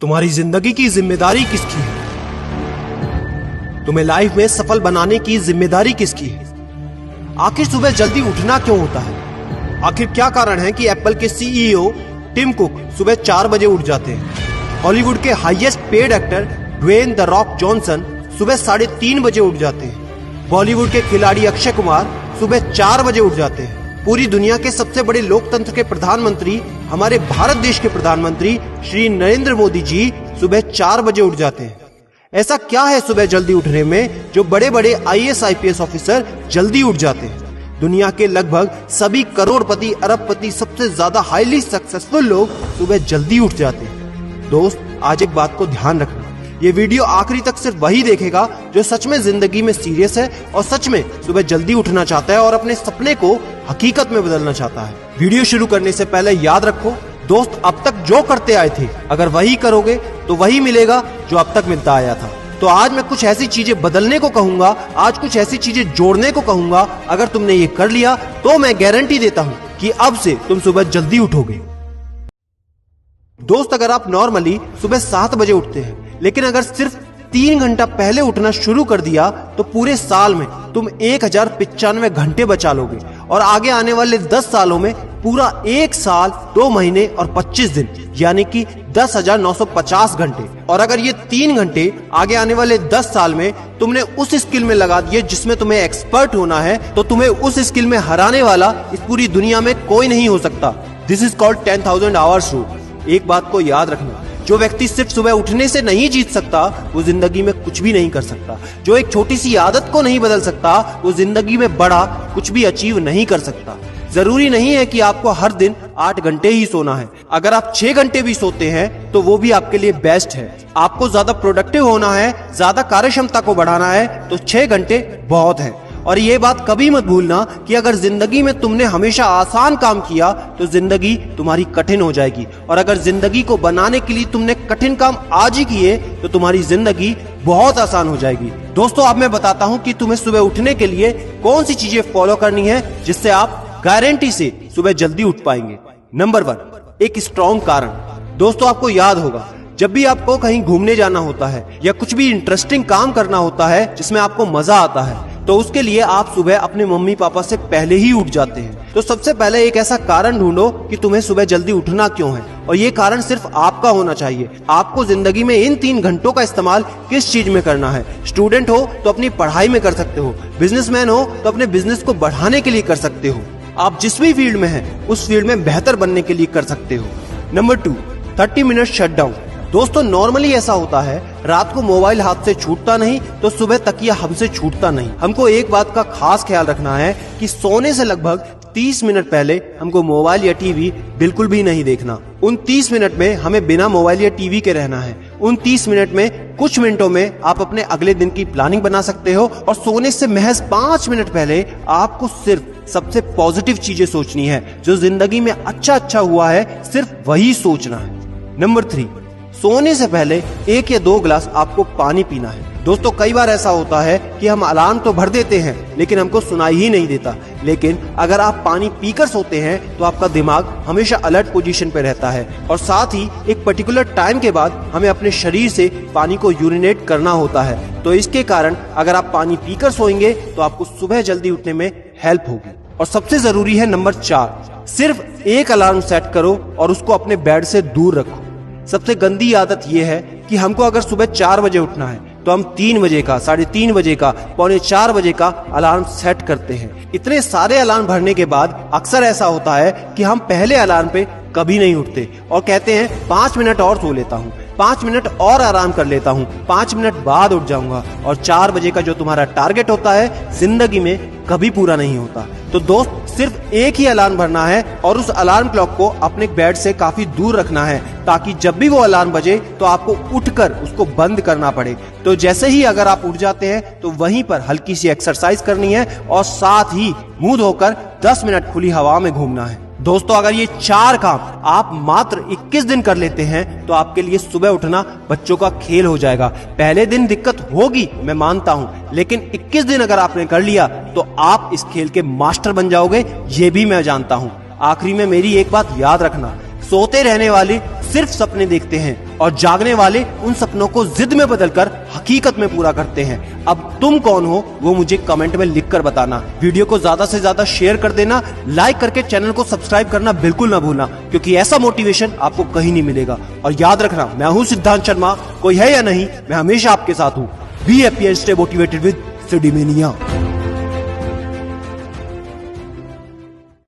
तुम्हारी जिंदगी की जिम्मेदारी किसकी है? तुम्हें लाइफ में सफल बनाने की जिम्मेदारी किसकी है? आखिर सुबह जल्दी उठना क्यों होता है? आखिर क्या कारण है कि एप्पल के सीईओ टिम कुक सुबह 4 बजे उठ जाते हैं? हॉलीवुड के highest paid actor Dwayne the Rock Johnson सुबह 3:30 बजे उठ जाते हैं। बॉलीवुड के खिलाड़ी अक्षय कुमार सुबह 4 बजे उठ जाते हैं। पूरी दुनिया के सबसे बड़े लोकतंत्र के प्रधानमंत्री, हमारे भारत देश के प्रधानमंत्री श्री नरेंद्र मोदी जी सुबह 4 बजे उठ जाते हैं। ऐसा क्या है सुबह जल्दी उठने में जो बड़े बड़े आईएएस आईपीएस ऑफिसर जल्दी उठ जाते हैं? दुनिया के लगभग सभी करोड़पति, अरबपति, सबसे ज्यादा हाईली सक्सेसफुल लोग सुबह जल्दी उठ जाते हैं। दोस्त, आज एक बात को ध्यान रखना, ये वीडियो आखिरी तक सिर्फ वही देखेगा जो सच में जिंदगी में सीरियस है और सच में सुबह जल्दी उठना चाहता है और अपने सपने को हकीकत में बदलना चाहता है। वीडियो शुरू करने से पहले याद रखो दोस्त, अब तक जो करते आए थे अगर वही करोगे तो वही मिलेगा जो अब तक मिलता आया था। तो आज मैं कुछ ऐसी चीजें बदलने को कहूंगा, आज कुछ ऐसी चीजें जोड़ने को कहूंगा। अगर तुमने ये कर लिया तो मैं गारंटी देता हूं कि अब से तुम सुबह जल्दी उठोगे। दोस्त, अगर आप नॉर्मली सुबह 7 बजे उठते हैं लेकिन अगर सिर्फ 3 घंटा पहले उठना शुरू कर दिया तो पूरे साल में तुम 1095 घंटे बचा लोगे और आगे आने वाले 10 सालों में पूरा 1 साल 2 महीने और 25 दिन यानी कि 10,950 घंटे। और अगर ये 3 घंटे आगे आने वाले 10 साल में तुमने उस स्किल में लगा दिए जिसमें तुम्हें एक्सपर्ट होना है तो तुम्हें उस स्किल में हराने वाला इस पूरी दुनिया में कोई नहीं हो सकता। This is called 10,000 hours rule. एक बात को याद रखना, जो व्यक्ति सिर्फ सुबह उठने से नहीं जीत सकता वो जिंदगी में कुछ भी नहीं कर सकता। जो एक छोटी सी आदत को नहीं बदल सकता वो जिंदगी में बड़ा कुछ भी अचीव नहीं कर सकता। जरूरी नहीं है कि आपको हर दिन 8 घंटे ही सोना है। अगर आप 6 घंटे भी सोते हैं तो वो भी आपके लिए बेस्ट है। आपको ज्यादा प्रोडक्टिव होना है, ज्यादा कार्य क्षमता को बढ़ाना है तो 6 घंटे बहुत है। और ये बात कभी मत भूलना कि अगर जिंदगी में तुमने हमेशा आसान काम किया तो जिंदगी तुम्हारी कठिन हो जाएगी और अगर जिंदगी को बनाने के लिए तुमने कठिन काम आज ही किए तो तुम्हारी जिंदगी बहुत आसान हो जाएगी। दोस्तों, अब मैं बताता हूँ कि तुम्हें सुबह उठने के लिए कौन सी चीजें फॉलो करनी है जिससे आप गारंटी से सुबह जल्दी उठ पाएंगे। नंबर 1, एक स्ट्रॉन्ग कारण। दोस्तों, आपको याद होगा जब भी आपको कहीं घूमने जाना होता है या कुछ भी इंटरेस्टिंग काम करना होता है जिसमें आपको मजा आता है तो उसके लिए आप सुबह अपने मम्मी पापा से पहले ही उठ जाते हैं। तो सबसे पहले एक ऐसा कारण ढूंढो कि तुम्हें सुबह जल्दी उठना क्यों है और ये कारण सिर्फ आपका होना चाहिए। आपको जिंदगी में इन 3 घंटों का इस्तेमाल किस चीज में करना है? स्टूडेंट हो तो अपनी पढ़ाई में कर सकते हो, बिजनेसमैन हो तो अपने बिजनेस को बढ़ाने के लिए कर सकते हो, आप जिस भी फील्ड में हैं उस फील्ड में बेहतर बनने के लिए कर सकते हो। Number 2, 30 minute shutdown. दोस्तों, नॉर्मली ऐसा होता है रात को मोबाइल हाथ से छूटता नहीं तो सुबह तकिया हमसे छूटता नहीं। हमको एक बात का खास ख्याल रखना है कि सोने से लगभग 30 मिनट पहले हमको मोबाइल या टीवी बिल्कुल भी नहीं देखना। उन 30 मिनट में हमें बिना मोबाइल या टीवी के रहना है। उन 30 मिनट में कुछ मिनटों में आप अपने अगले दिन की प्लानिंग बना सकते हो और सोने से महज 5 मिनट पहले आपको सिर्फ सबसे पॉजिटिव चीजें सोचनी है। जो जिंदगी में अच्छा हुआ है सिर्फ वही सोचना है। नंबर 3, सोने से पहले 1 या 2 गिलास आपको पानी पीना है। दोस्तों, कई बार ऐसा होता है कि हम अलार्म तो भर देते हैं लेकिन हमको सुनाई ही नहीं देता। लेकिन अगर आप पानी पीकर सोते हैं तो आपका दिमाग हमेशा अलर्ट पोजीशन पे रहता है और साथ ही एक पर्टिकुलर टाइम के बाद हमें अपने शरीर से पानी को यूरिनेट करना होता है। तो इसके कारण अगर आप पानी पीकर सोएंगे तो आपको सुबह जल्दी उठने में हेल्प होगी। और सबसे जरूरी है नंबर 4, सिर्फ एक अलार्म सेट करो और उसको अपने बेड से दूर रखो। सबसे गंदी आदत यह है कि हमको अगर सुबह 4 बजे उठना है तो हम 3 बजे का, 3:30 बजे का, 3:45 बजे का अलार्म सेट करते हैं। इतने सारे अलार्म भरने के बाद अक्सर ऐसा होता है कि हम पहले अलार्म पे कभी नहीं उठते और कहते हैं 5 मिनट और सो लेता हूँ, 5 मिनट और आराम कर लेता हूँ, 5 मिनट बाद उठ जाऊंगा। और 4 बजे का जो तुम्हारा टारगेट होता है जिंदगी में कभी पूरा नहीं होता। तो दोस्त, सिर्फ एक ही अलार्म भरना है और उस अलार्म क्लॉक को अपने बेड से काफी दूर रखना है ताकि जब भी वो अलार्म बजे तो आपको उठकर उसको बंद करना पड़े। तो जैसे ही अगर आप उठ जाते हैं तो वहीं पर हल्की सी एक्सरसाइज करनी है और साथ ही मुंह धोकर 10 मिनट खुली हवा में घूमना है। दोस्तों, अगर ये 4 काम आप मात्र 21 दिन कर लेते हैं तो आपके लिए सुबह उठना बच्चों का खेल हो जाएगा। पहले दिन दिक्कत होगी, मैं मानता हूं, लेकिन 21 दिन अगर आपने कर लिया तो आप इस खेल के मास्टर बन जाओगे, ये भी मैं जानता हूं। आखिरी में मेरी एक बात याद रखना, सोते रहने वाले सिर्फ सपने देखते हैं और जागने वाले उन सपनों को जिद में बदलकर हकीकत में पूरा करते हैं। अब तुम कौन हो वो मुझे कमेंट में लिखकर बताना। वीडियो को ज्यादा से ज्यादा शेयर कर देना, लाइक करके चैनल को सब्सक्राइब करना बिल्कुल ना भूलना, क्योंकि ऐसा मोटिवेशन आपको कहीं नहीं मिलेगा। और याद रखना, मैं हूं सिद्धांत शर्मा, कोई है या नहीं, मैं हमेशा आपके साथ हूं। Be happy and stay motivated with सिडीमेनिया।